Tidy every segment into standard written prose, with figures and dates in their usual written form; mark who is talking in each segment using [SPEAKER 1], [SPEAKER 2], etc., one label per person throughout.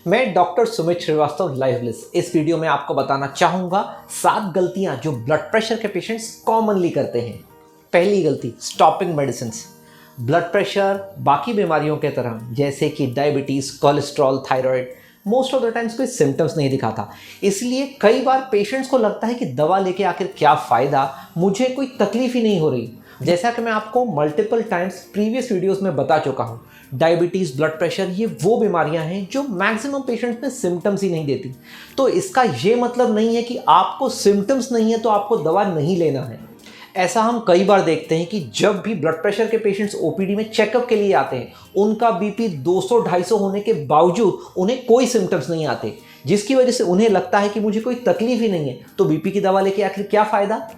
[SPEAKER 1] मैं डॉक्टर सुमित श्रीवास्तव लाइवलिस इस वीडियो में आपको बताना चाहूँगा 7 गलतियाँ जो ब्लड प्रेशर के पेशेंट्स कॉमनली करते हैं। पहली गलती, स्टॉपिंग मेडिसिन। ब्लड प्रेशर बाकी बीमारियों के तरह जैसे कि diabetes, cholesterol, thyroid most of the times कोई सिम्टम्स नहीं दिखाता। इसलिए कई बार पेशेंट्स को लगता है कि दवा लेके आखिर क्या फ़ायदा, मुझे कोई तकलीफ ही नहीं हो रही। जैसा कि मैं आपको मल्टीपल टाइम्स प्रीवियस वीडियोस में बता चुका हूँ, डायबिटीज़, ब्लड प्रेशर ये वो बीमारियां हैं जो मैक्सिमम पेशेंट्स में सिम्टम्स ही नहीं देती। तो इसका ये मतलब नहीं है कि आपको सिम्टम्स नहीं है तो आपको दवा नहीं लेना है। ऐसा हम कई बार देखते हैं कि जब भी ब्लड प्रेशर के पेशेंट्स ओपीडी में चेकअप के लिए आते हैं, उनका बीपी 200-250 होने के बावजूद उन्हें कोई सिम्टम्स नहीं आते, जिसकी वजह से उन्हें लगता है कि मुझे कोई तकलीफ ही नहीं है, तो बीपी की दवा लेके आखिर क्या फ़ायदा।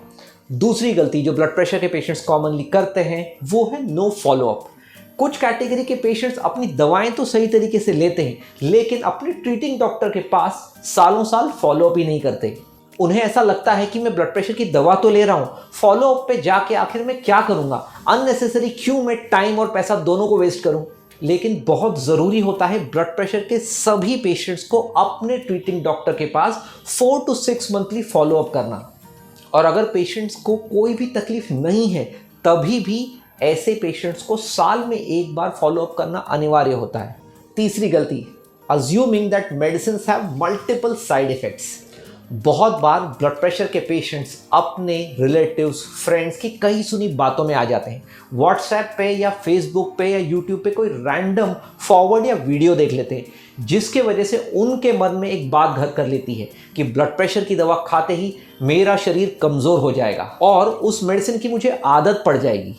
[SPEAKER 1] दूसरी गलती जो ब्लड प्रेशर के पेशेंट्स कॉमनली करते हैं वो है नो फॉलोअप। कुछ कैटेगरी के पेशेंट्स अपनी दवाएं तो सही तरीके से लेते हैं, लेकिन अपने ट्रीटिंग डॉक्टर के पास सालों साल फॉलोअप ही नहीं करते। उन्हें ऐसा लगता है कि मैं ब्लड प्रेशर की दवा तो ले रहा हूं, फॉलोअप पे जाके आखिर मैं क्या करूंगा, अननेसेसरी क्यों मैं टाइम और पैसा दोनों को वेस्ट करूं। लेकिन बहुत ज़रूरी होता है ब्लड प्रेशर के सभी पेशेंट्स को अपने ट्रीटिंग डॉक्टर के पास 4 to 6 मंथली फॉलोअप करना। और अगर पेशेंट्स को कोई भी तकलीफ नहीं है तभी भी ऐसे पेशेंट्स को साल में एक बार फॉलोअप करना अनिवार्य होता है। तीसरी गलती, assuming that medicine have multiple side effects. बहुत बार ब्लड प्रेशर के पेशेंट्स अपने रिलेटिव्स, फ्रेंड्स की कई सुनी बातों में आ जाते हैं। व्हाट्सएप पे या फेसबुक पे या यूट्यूब पे कोई रैंडम फॉरवर्ड या वीडियो देख लेते हैं, जिसके वजह से उनके मन में एक बात घर कर लेती है कि ब्लड प्रेशर की दवा खाते ही मेरा शरीर कमज़ोर हो जाएगा और उस मेडिसिन की मुझे आदत पड़ जाएगी।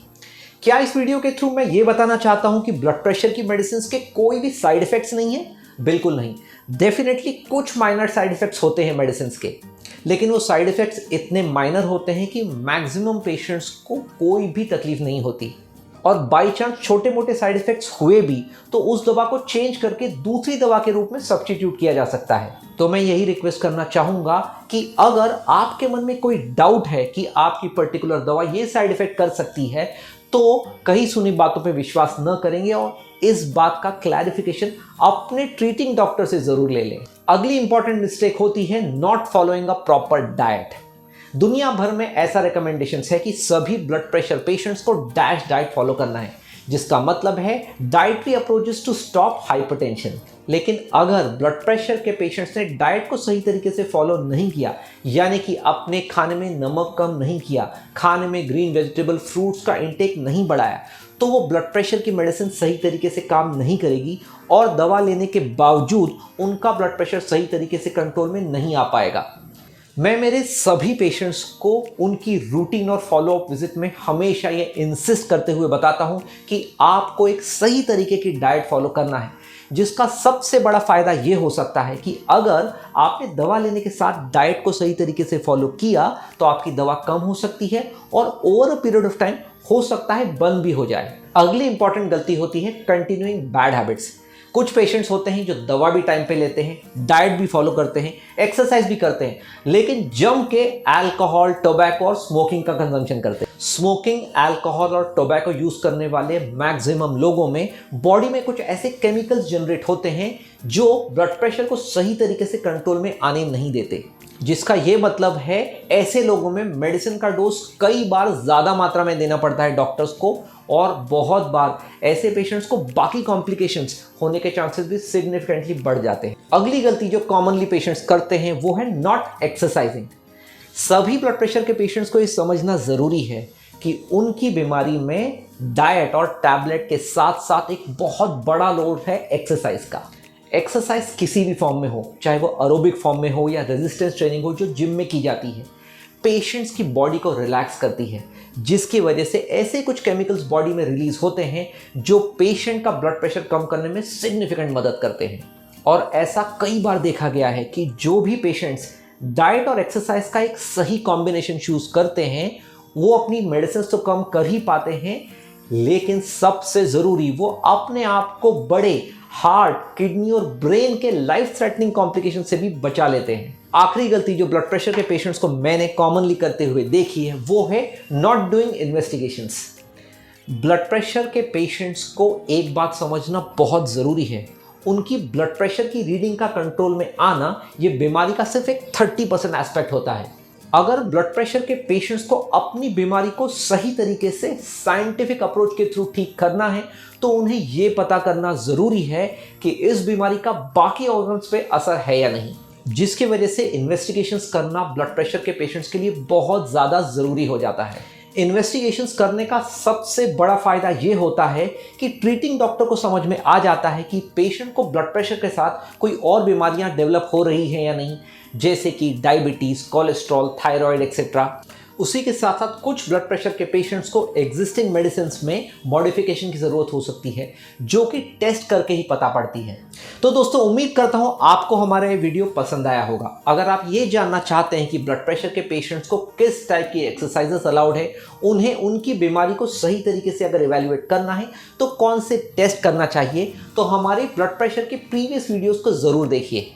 [SPEAKER 1] क्या इस वीडियो के थ्रू मैं ये बताना चाहता हूँ कि ब्लड प्रेशर की मेडिसिन के कोई भी साइड इफ़ेक्ट्स नहीं है? बिल्कुल नहीं। डेफिनेटली कुछ माइनर साइड इफ़ेक्ट्स होते हैं मेडिसिन के, लेकिन वो साइड इफ़ेक्ट्स इतने माइनर होते हैं कि मैक्सिमम पेशेंट्स को कोई भी तकलीफ नहीं होती। और बाई चांस छोटे मोटे साइड इफ़ेक्ट्स हुए भी तो उस दवा को चेंज करके दूसरी दवा के रूप में सब्स्टिट्यूट किया जा सकता है। तो मैं यही रिक्वेस्ट करना चाहूँगा कि अगर आपके मन में कोई डाउट है कि आपकी पर्टिकुलर दवा ये साइड इफ़ेक्ट कर सकती है, तो कहीं सुनी बातों पे विश्वास न करेंगे और इस बात का क्लैरिफिकेशन अपने ट्रीटिंग डॉक्टर से ज़रूर ले लें। अगली इंपॉर्टेंट मिस्टेक होती है not following a proper diet. दुनिया भर में ऐसा रिकमेंडेशंस है कि सभी ब्लड प्रेशर पेशेंट्स को डैश डाइट फॉलो करना है, जिसका मतलब है dietary approaches to stop hypertension. लेकिन अगर ब्लड प्रेशर के पेशेंट्स ने डाइट को सही तरीके से फॉलो नहीं किया, यानी कि अपने खाने में नमक कम नहीं किया, खाने में ग्रीन वेजिटेबल फ्रूट्स का इंटेक नहीं बढ़ाया, तो वो ब्लड प्रेशर की मेडिसिन सही तरीके से काम नहीं करेगी और दवा लेने के बावजूद उनका ब्लड प्रेशर सही तरीके से कंट्रोल में नहीं आ पाएगा। मैं मेरे सभी पेशेंट्स को उनकी रूटीन और फॉलोअप विजिट में हमेशा ये इंसिस्ट करते हुए बताता हूँ कि आपको एक सही तरीके की डाइट फॉलो करना है, जिसका सबसे बड़ा फ़ायदा ये हो सकता है कि अगर आपने दवा लेने के साथ डाइट को सही तरीके से फॉलो किया तो आपकी दवा कम हो सकती है और over a period of time हो सकता है बंद भी हो जाए। अगली इंपॉर्टेंट गलती होती है कंटिन्यूइंग बैड हैबिट्स। कुछ पेशेंट्स होते हैं जो दवा भी टाइम पे लेते हैं, डाइट भी फॉलो करते हैं, एक्सरसाइज भी करते हैं, लेकिन जम के अल्कोहल, टोबैको और स्मोकिंग का कंजम्पशन करते हैं। स्मोकिंग, अल्कोहल और टोबैको यूज करने वाले मैक्सिमम लोगों में बॉडी में कुछ ऐसे केमिकल्स जनरेट होते हैं जो ब्लड प्रेशर को सही तरीके से कंट्रोल में आने नहीं देते, जिसका ये मतलब है ऐसे लोगों में मेडिसिन का डोज कई बार ज़्यादा मात्रा में देना पड़ता है डॉक्टर्स को, और बहुत बार ऐसे पेशेंट्स को बाकी कॉम्प्लिकेशंस होने के चांसेस भी सिग्निफिकेंटली बढ़ जाते हैं। अगली गलती जो कॉमनली पेशेंट्स करते हैं वो है नॉट एक्सरसाइजिंग। सभी ब्लड प्रेशर के पेशेंट्स को ये समझना ज़रूरी है कि उनकी बीमारी में डाइट और टैबलेट के साथ साथ एक बहुत बड़ा रोल है एक्सरसाइज का। एक्सरसाइज किसी भी फॉर्म में हो, चाहे वो एरोबिक फॉर्म में हो या रेजिस्टेंस ट्रेनिंग हो जो जिम में की जाती है, पेशेंट्स की बॉडी को रिलैक्स करती है, जिसकी वजह से ऐसे कुछ केमिकल्स बॉडी में रिलीज होते हैं जो पेशेंट का ब्लड प्रेशर कम करने में सिग्निफिकेंट मदद करते हैं। और ऐसा कई बार देखा गया है कि जो भी पेशेंट्स डाइट और एक्सरसाइज का एक सही कॉम्बिनेशन चूज करते हैं वो अपनी मेडिसिन तो कम कर ही पाते हैं, लेकिन सबसे ज़रूरी वो अपने आप को बड़े हार्ट, किडनी और ब्रेन के लाइफ थ्रेटनिंग कॉम्प्लिकेशन से भी बचा लेते हैं। आखिरी गलती जो ब्लड प्रेशर के पेशेंट्स को मैंने कॉमनली करते हुए देखी है वो है not doing investigations. Blood pressure के पेशेंट्स को एक बात समझना बहुत ज़रूरी है, उनकी ब्लड प्रेशर की रीडिंग का कंट्रोल में आना ये बीमारी का सिर्फ एक 30% एस्पेक्ट होता है। अगर ब्लड प्रेशर के पेशेंट्स को अपनी बीमारी को सही तरीके से साइंटिफिक अप्रोच के थ्रू ठीक करना है तो उन्हें यह पता करना जरूरी है कि इस बीमारी का बाकी ऑर्गन्स पे असर है या नहीं, जिसकी वजह से इन्वेस्टिगेशंस करना ब्लड प्रेशर के पेशेंट्स के लिए बहुत ज़्यादा ज़रूरी हो जाता है। इन्वेस्टिगेशंस करने का सबसे बड़ा फायदा ये होता है कि ट्रीटिंग डॉक्टर को समझ में आ जाता है कि पेशेंट को ब्लड प्रेशर के साथ कोई और बीमारियां डेवलप हो रही हैं या नहीं, जैसे कि डायबिटीज़, कोलेस्ट्रॉल, थायराइड एक्सेट्रा। उसी के साथ साथ कुछ ब्लड प्रेशर के पेशेंट्स को एग्जिस्टिंग मेडिसिन में मॉडिफिकेशन की ज़रूरत हो सकती है, जो कि टेस्ट करके ही पता पड़ती है। तो दोस्तों, उम्मीद करता हूं आपको हमारा ये वीडियो पसंद आया होगा। अगर आप ये जानना चाहते हैं कि ब्लड प्रेशर के पेशेंट्स को किस टाइप की एक्सरसाइजेस अलाउड है, उन्हें उनकी बीमारी को सही तरीके से अगर इवेल्युएट करना है तो कौन से टेस्ट करना चाहिए, तो हमारे ब्लड प्रेशर के प्रीवियस वीडियोज़ को ज़रूर देखिए।